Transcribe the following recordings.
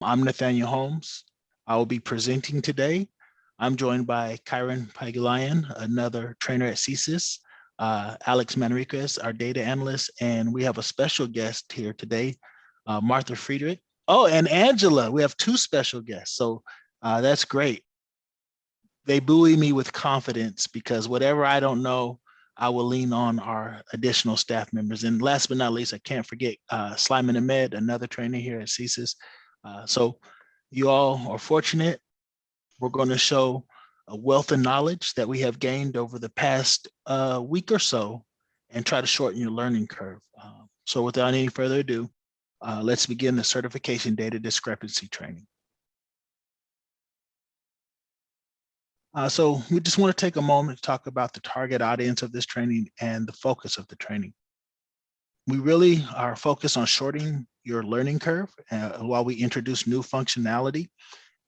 I'm Nathaniel Holmes. I will be presenting today. I'm joined by Kyron Pagulayan, another trainer at CSIS, Alex Manriquez, our data analyst, and we have a special guest here today, Martha Friedrich. Oh, and Angela. We have two special guests, so that's great. They buoy me with confidence because whatever I don't know, I will lean on our additional staff members. And last but not least, I can't forget Slyman Ahmed, another trainer here at CSIS. So you all are fortunate. We're going to show a wealth of knowledge that we have gained over the past week or so and try to shorten your learning curve. So without any further ado, let's begin the Certification Data Discrepancy training. So we just want to take a moment to talk about the target audience of this training and the focus of the training. We really are focused on shortening your learning curve while we introduce new functionality.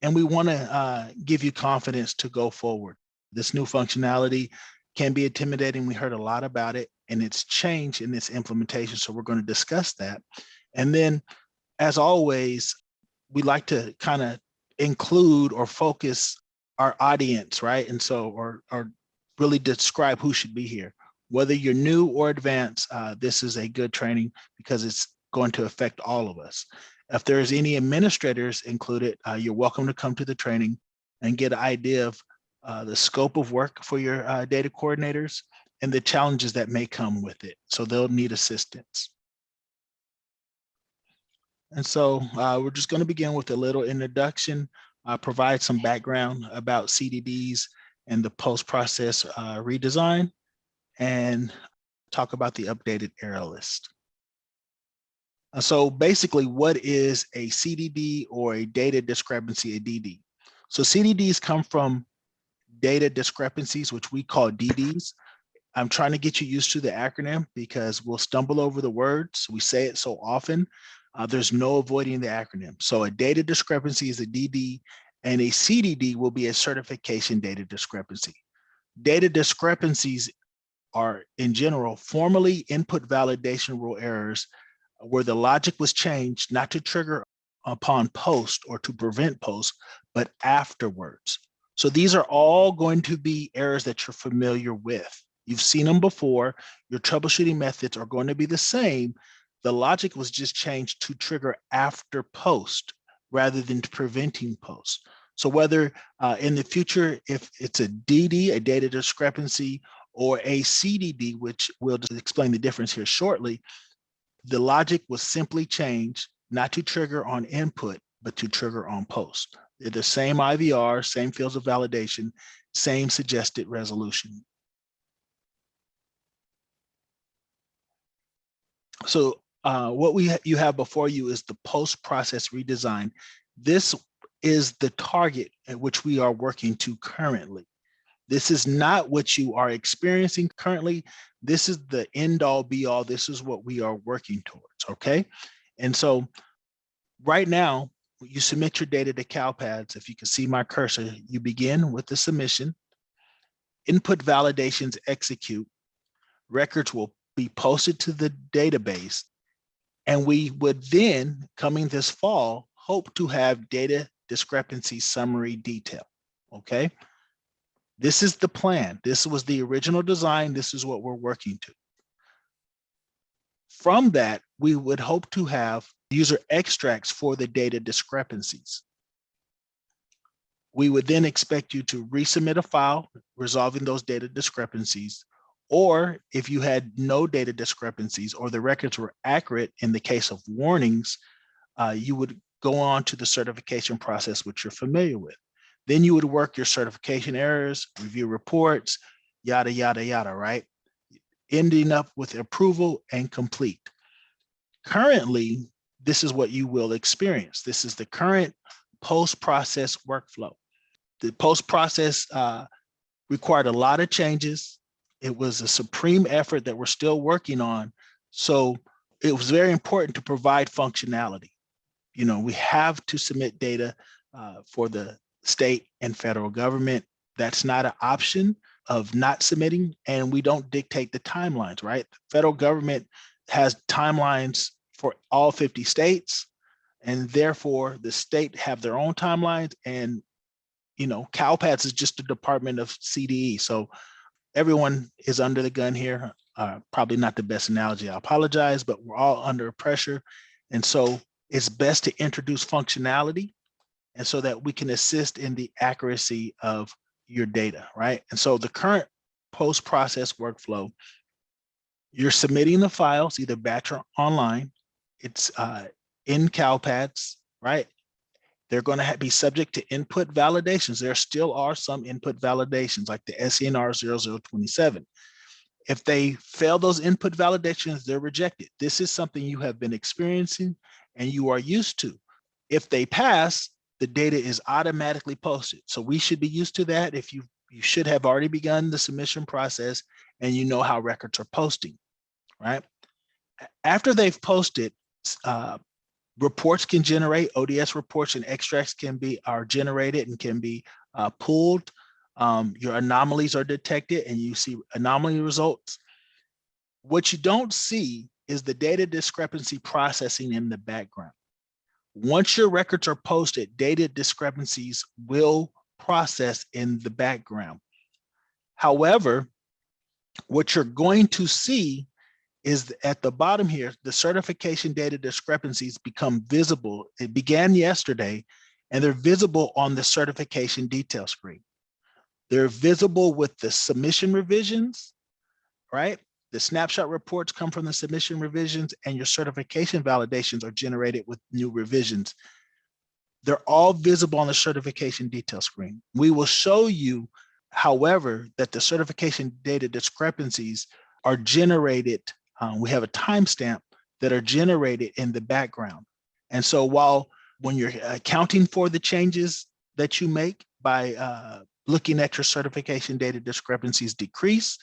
And we want to give you confidence to go forward. This new functionality can be intimidating. We heard a lot about it and its change in its implementation. So we're going to discuss that. And then, as always, we like to kind of include or focus our audience, right? And so, or really describe who should be here. Whether you're new or advanced, this is a good training because it's going to affect all of us. If there's any administrators included, you're welcome to come to the training and get an idea of the scope of work for your data coordinators and the challenges that may come with it. So they'll need assistance. And so we're just going to begin with a little introduction, provide some background about CDDs and the post-process redesign, and talk about the updated error list. So basically, what is a CDD or a data discrepancy, a DD? So CDDs come from data discrepancies, which we call DDs. I'm trying to get you used to the acronym because we'll stumble over the words. We say it so often. There's no avoiding the acronym. So a data discrepancy is a DD, and a CDD will be a certification data discrepancy. Data discrepancies are, in general, formally input validation rule errors where the logic was changed not to trigger upon post or to prevent post, but afterwards. So these are all going to be errors that you're familiar with. You've seen them before. Your troubleshooting methods are going to be the same. The logic was just changed to trigger after post rather than preventing post. So whether in the future, if it's a DD, a data discrepancy, or a CDD, which we'll just explain the difference here shortly, the logic was simply changed not to trigger on input, but to trigger on post. They're the same IVR, same fields of validation, same suggested resolution. So what you have before you is the post-process redesign. This is the target at which we are working to currently. This is not what you are experiencing currently. This is the end all be all. This is what we are working towards, okay? And so right now, you submit your data to CALPADS. If you can see my cursor, you begin with the submission. Input validations execute. Records will be posted to the database. And we would then, coming this fall, hope to have data discrepancy summary detail, okay? This is the plan. This was the original design. This is what we're working to. From that, we would hope to have user extracts for the data discrepancies. We would then expect you to resubmit a file resolving those data discrepancies, or if you had no data discrepancies or the records were accurate in the case of warnings, you would go on to the certification process, which you're familiar with. Then you would work your certification errors, review reports, yada, yada, yada, right? Ending up with approval and complete. Currently, this is what you will experience. This is the current post-process workflow. The post-process required a lot of changes. It was a supreme effort that we're still working on. So it was very important to provide functionality. You know, we have to submit data for the state and federal government. That's not an option of not submitting, and we don't dictate the timelines, right? The federal government has timelines for all 50 states. And therefore the state have their own timelines, and CalPADS is just a department of CDE. So everyone is under the gun here. Probably not the best analogy, I apologize, but we're all under pressure. And so it's best to introduce functionality, and so that we can assist in the accuracy of your data, right? And so the current post-process workflow, you're submitting the files either batch or online. It's in CalPADS, right? They're going to be subject to input validations. There still are some input validations like the SENR 0027. If they fail those input validations, they're rejected. This is something you have been experiencing and you are used to. If they pass, the data is automatically posted. So we should be used to that. If you should have already begun the submission process and you know how records are posting, right? After they've posted, reports can generate, ODS reports and extracts are generated and can be pulled. Your anomalies are detected and you see anomaly results. What you don't see is the data discrepancy processing in the background. Once your records are posted, data discrepancies will process in the background. However, what you're going to see is at the bottom here, the certification data discrepancies become visible. It began yesterday, and they're visible on the certification detail screen. They're visible with the submission revisions, right? The snapshot reports come from the submission revisions, and your certification validations are generated with new revisions. They're all visible on the certification detail screen. We will show you, however, that the certification data discrepancies are generated. We have a timestamp that are generated in the background. And so when you're accounting for the changes that you make by looking at your certification data discrepancies decrease,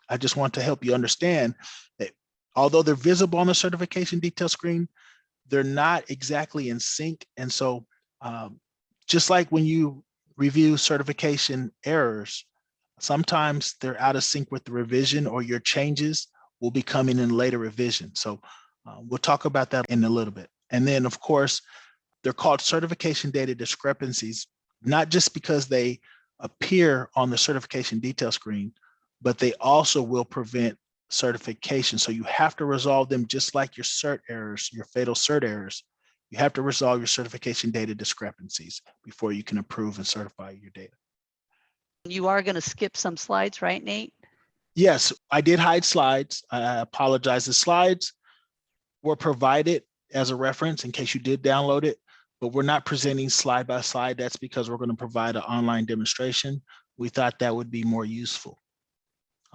I just want to help you understand that although they're visible on the certification detail screen, they're not exactly in sync. And so just like when you review certification errors, sometimes they're out of sync with the revision, or your changes will be coming in later revision. So we'll talk about that in a little bit. And then of course, they're called certification data discrepancies, not just because they appear on the certification detail screen, but they also will prevent certification. So you have to resolve them just like your cert errors, your fatal cert errors. You have to resolve your certification data discrepancies before you can approve and certify your data. You are going to skip some slides, right, Nate? Yes, I did hide slides. I apologize. The slides were provided as a reference in case you did download it, but we're not presenting slide by slide. That's because we're going to provide an online demonstration. We thought that would be more useful.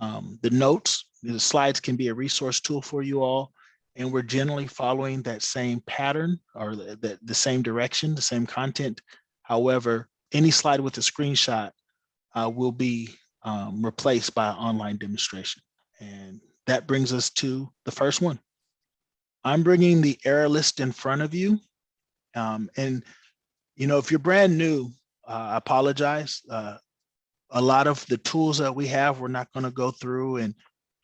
The notes, the slides can be a resource tool for you all, and we're generally following that same pattern or the same direction, the same content. However, any slide with a screenshot will be replaced by an online demonstration. And that brings us to the first one. I'm bringing the error list in front of you. And, if you're brand new, I apologize. A lot of the tools that we have, we're not going to go through and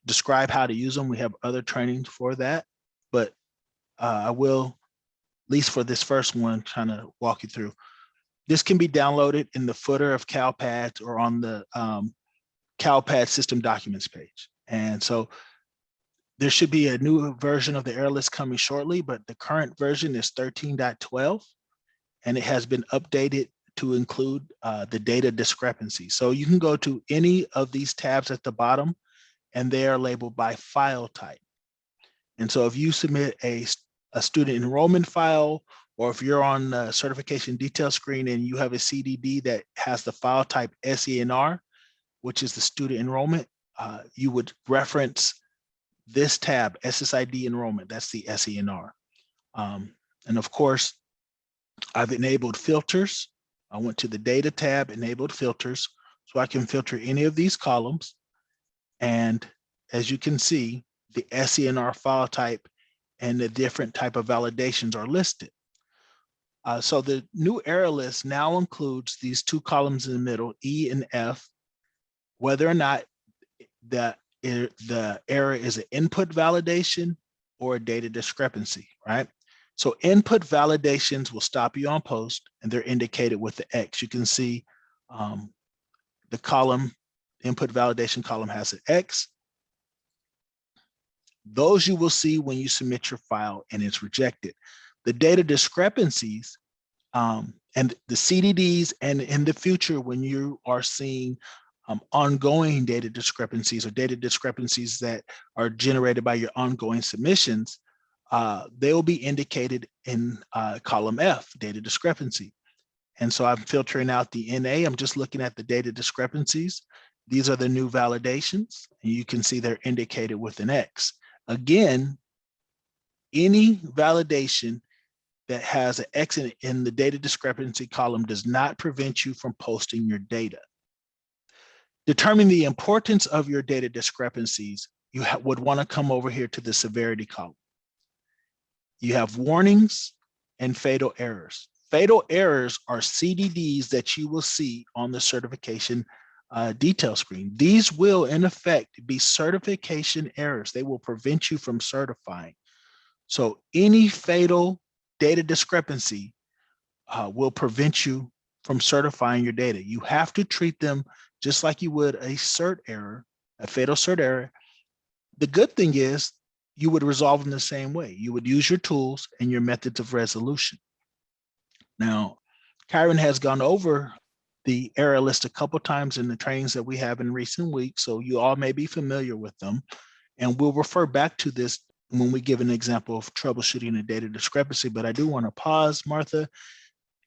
describe how to use them. We have other trainings for that, but I will, at least for this first one, kind of walk you through. This can be downloaded in the footer of CalPADS or on the CalPADS system documents page. And so there should be a new version of the error list coming shortly, but the current version is 13.12, and it has been updated to include the data discrepancy. So you can go to any of these tabs at the bottom, and they are labeled by file type. And so if you submit a student enrollment file, or if you're on the certification detail screen and you have a CDD that has the file type SENR, which is the student enrollment, you would reference this tab, SSID enrollment, that's the SENR. And of course, I've enabled filters. I went to the data tab, enabled filters, so I can filter any of these columns. And as you can see, the SENR file type and the different type of validations are listed. So the new error list now includes these two columns in the middle, E and F, whether or not the error is an input validation or a data discrepancy, right? So input validations will stop you on post, and they're indicated with the X. You can see the column, input validation column has an X. Those you will see when you submit your file and it's rejected. The data discrepancies and the CDDs, and in the future, when you are seeing ongoing data discrepancies or data discrepancies that are generated by your ongoing submissions, they will be indicated in column F, data discrepancy. And so I'm filtering out the NA. I'm just looking at the data discrepancies. These are the new validations, and you can see they're indicated with an X. Again, any validation that has an X in the data discrepancy column does not prevent you from posting your data. Determine the importance of your data discrepancies. You would want to come over here to the severity column. You have warnings and fatal errors. Fatal errors are CDDs that you will see on the certification detail screen. These will, in effect, be certification errors. They will prevent you from certifying. So any fatal data discrepancy will prevent you from certifying your data. You have to treat them just like you would a cert error, a fatal cert error. The good thing is you would resolve them the same way. You would use your tools and your methods of resolution. Now, Kyron has gone over the error list a couple times in the trainings that we have in recent weeks, so you all may be familiar with them. And we'll refer back to this when we give an example of troubleshooting a data discrepancy. But I do want to pause, Martha,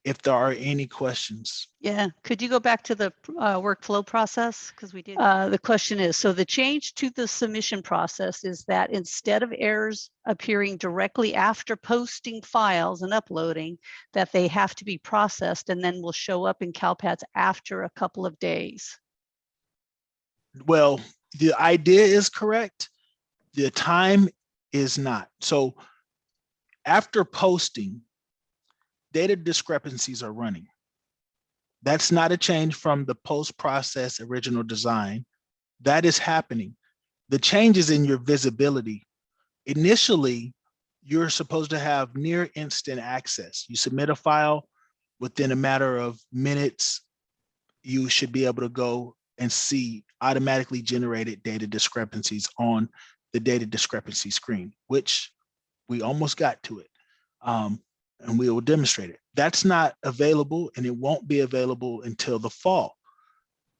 if there are any questions. Yeah, could you go back to the workflow process? Because we did. The question is, so the change to the submission process is that instead of errors appearing directly after posting files and uploading, that they have to be processed and then will show up in CALPADS after a couple of days. Well, the idea is correct. The time is not. So after posting, data discrepancies are running. That's not a change from the post-process original design. That is happening. The change is in your visibility. Initially, you're supposed to have near instant access. You submit a file, within a matter of minutes, you should be able to go and see automatically generated data discrepancies on the data discrepancy screen, which we almost got to it. And we will demonstrate it. That's not available, and it won't be available until the fall.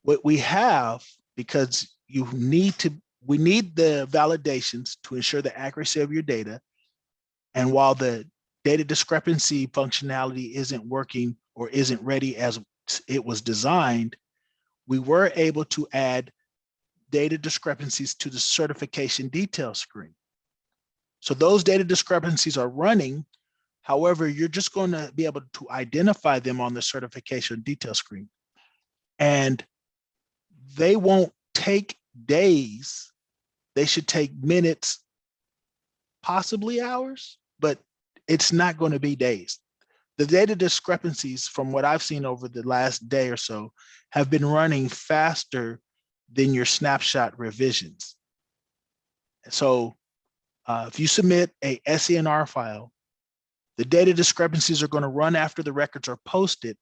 What we have, because we need the validations to ensure the accuracy of your data. And while the data discrepancy functionality isn't working or isn't ready as it was designed, we were able to add data discrepancies to the certification detail screen. So those data discrepancies are running. However, you're just going to be able to identify them on the certification detail screen. And they won't take days. They should take minutes, possibly hours, but it's not going to be days. The data discrepancies, from what I've seen over the last day or so, have been running faster than your snapshot revisions. So if you submit a SENR file, the data discrepancies are going to run after the records are posted,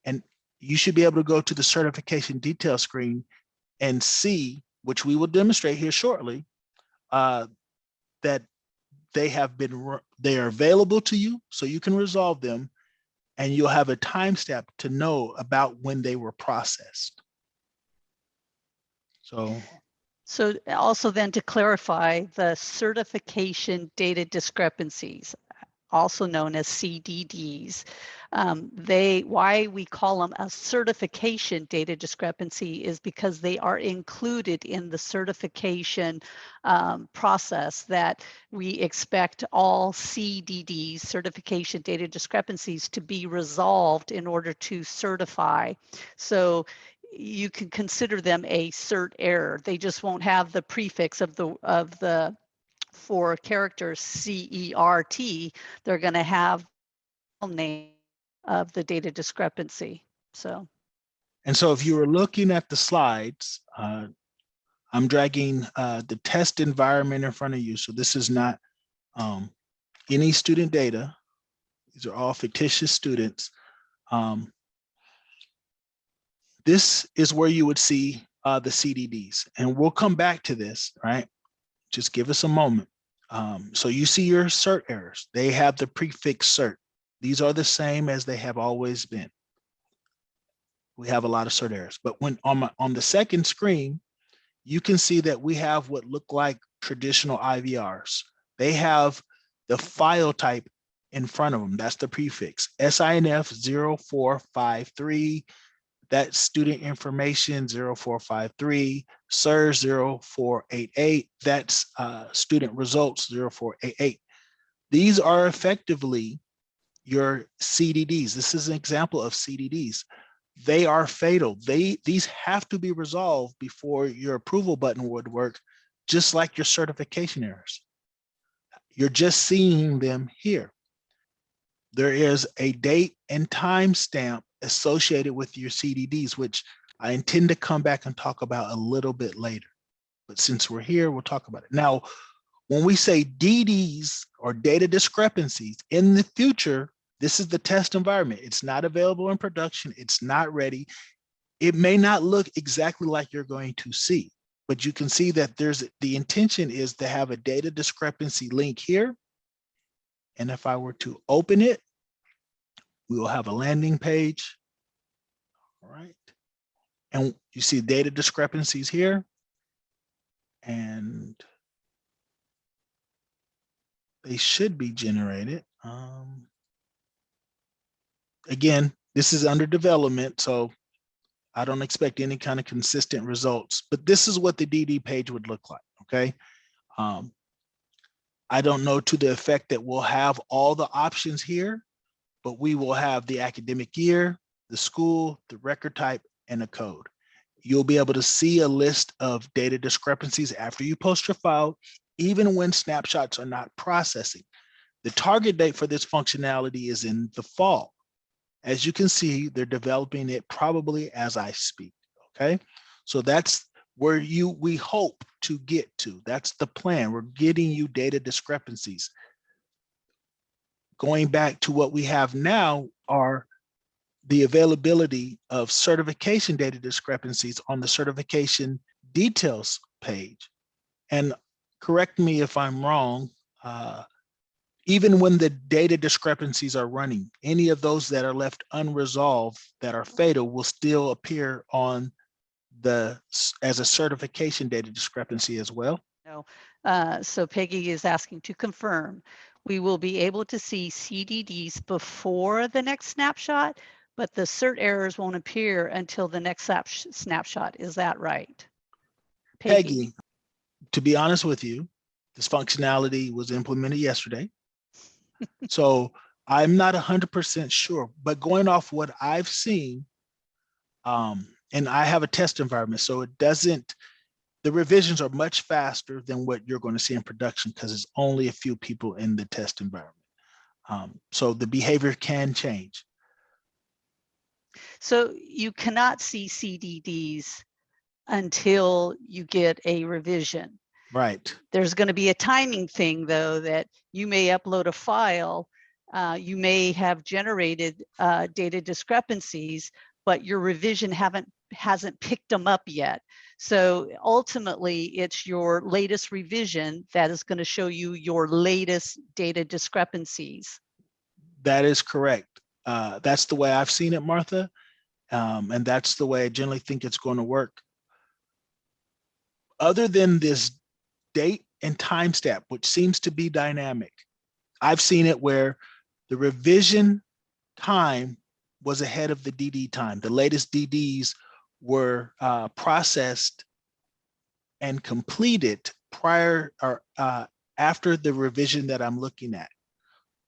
and you should be able to go to the certification detail screen and see, which we will demonstrate here shortly, that they are available to you, so you can resolve them, and you'll have a timestamp to know about when they were processed. So also then to clarify, the certification data discrepancies, also known as CDDs. Why we call them a certification data discrepancy is because they are included in the certification process that we expect all CDDs, certification data discrepancies, to be resolved in order to certify. So you can consider them a cert error. They just won't have the prefix of the 4 characters CERT. They're going to have the name of the data discrepancy. And so if you were looking at the slides, I'm dragging the test environment in front of you. So this is not any student data. These are all fictitious students. This is where you would see the CDDs, and we'll come back to this, right? Just give us a moment. So you see your cert errors. They have the prefix cert. These are the same as they have always been. We have a lot of cert errors, but when on the second screen, you can see that we have what look like traditional IVRs. They have the file type in front of them. That's the prefix. SINF 0453, that's student information 0453, SIRS 0488, that's student results 0488. These are effectively your CDDs. This is an example of CDDs. They are fatal. These have to be resolved before your approval button would work, just like your certification errors. You're just seeing them here. There is a date and time stamp associated with your CDDs, which I intend to come back and talk about a little bit later. But since we're here, we'll talk about it. Now, when we say DDs or data discrepancies in the future, this is the test environment. It's not available in production. It's not ready. It may not look exactly like you're going to see, but you can see that the intention is to have a data discrepancy link here. And if I were to open it, we will have a landing page. All right. And you see data discrepancies here. And they should be generated. Again, this is under development, so I don't expect any kind of consistent results, but this is what the DD page would look like, okay? I don't know to the effect that we'll have all the options here, but we will have the academic year, the school, the record type, and a code. You'll be able to see a list of data discrepancies after you post your file, even when snapshots are not processing. The target date for this functionality is in the fall. As you can see, they're developing it probably as I speak, okay? So that's where we hope to get to. That's the plan. We're getting you data discrepancies. Going back to what we have now are the availability of certification data discrepancies on the certification details page. And correct me if I'm wrong, even when the data discrepancies are running, any of those that are left unresolved that are fatal will still appear on as a certification data discrepancy as well. No. So Peggy is asking to confirm, we will be able to see CDDs before the next snapshot, but the cert errors won't appear until the next snapshot. Is that right? Peggy, to be honest with you, this functionality was implemented yesterday. So I'm not 100% sure, but going off what I've seen, and I have a test environment, so it doesn't, the revisions are much faster than what you're going to see in production because it's only a few people in the test environment. So the behavior can change. So you cannot see CDDs until you get a revision. Right. There's going to be a timing thing, though, that you may upload a file, you may have generated data discrepancies, but your revision hasn't picked them up yet. So ultimately, it's your latest revision that is going to show you your latest data discrepancies. That is correct. That's the way I've seen it, Martha. And that's the way I generally think it's going to work. Other than this date and timestamp, which seems to be dynamic, I've seen it where the revision time was ahead of the DD time. The latest DDs were processed and completed prior or after the revision that I'm looking at.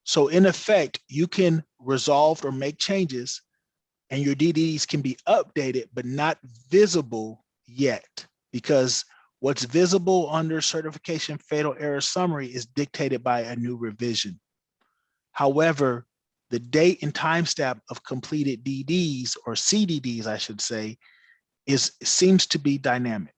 So in effect, you can resolve or make changes and your DDs can be updated, but not visible yet, because what's visible under certification fatal error summary is dictated by a new revision. However, the date and timestamp of completed DDs or CDDs, I should say, seems to be dynamic.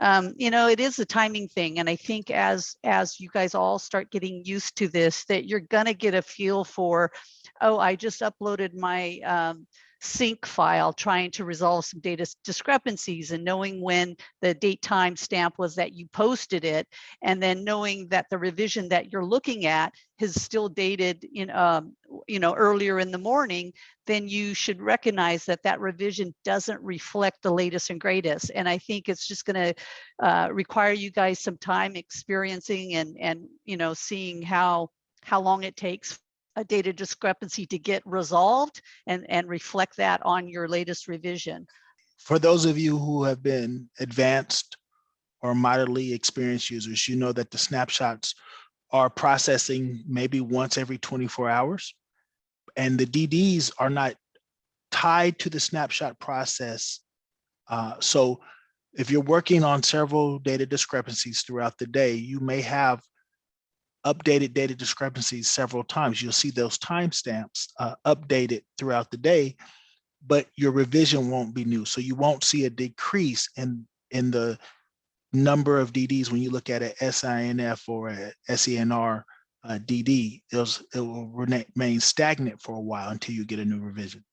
It is a timing thing. And I think as you guys all start getting used to this, that you're going to get a feel for, oh, I just uploaded my sync file trying to resolve some data discrepancies, and knowing when the date time stamp was that you posted it, and then knowing that the revision that you're looking at is still dated in earlier in the morning, then you should recognize that that revision doesn't reflect the latest and greatest. And I think it's just going to require you guys some time experiencing and seeing how long it takes a data discrepancy to get resolved, and reflect that on your latest revision. For those of you who have been advanced or moderately experienced users, you know that the snapshots are processing maybe once every 24 hours. And the DDs are not tied to the snapshot process. So if you're working on several data discrepancies throughout the day, you may have updated data discrepancies several times. You'll see those timestamps updated throughout the day, but your revision won't be new. So you won't see a decrease in the number of DDs when you look at a SINF or a SENR DD. It will remain stagnant for a while until you get a new revision.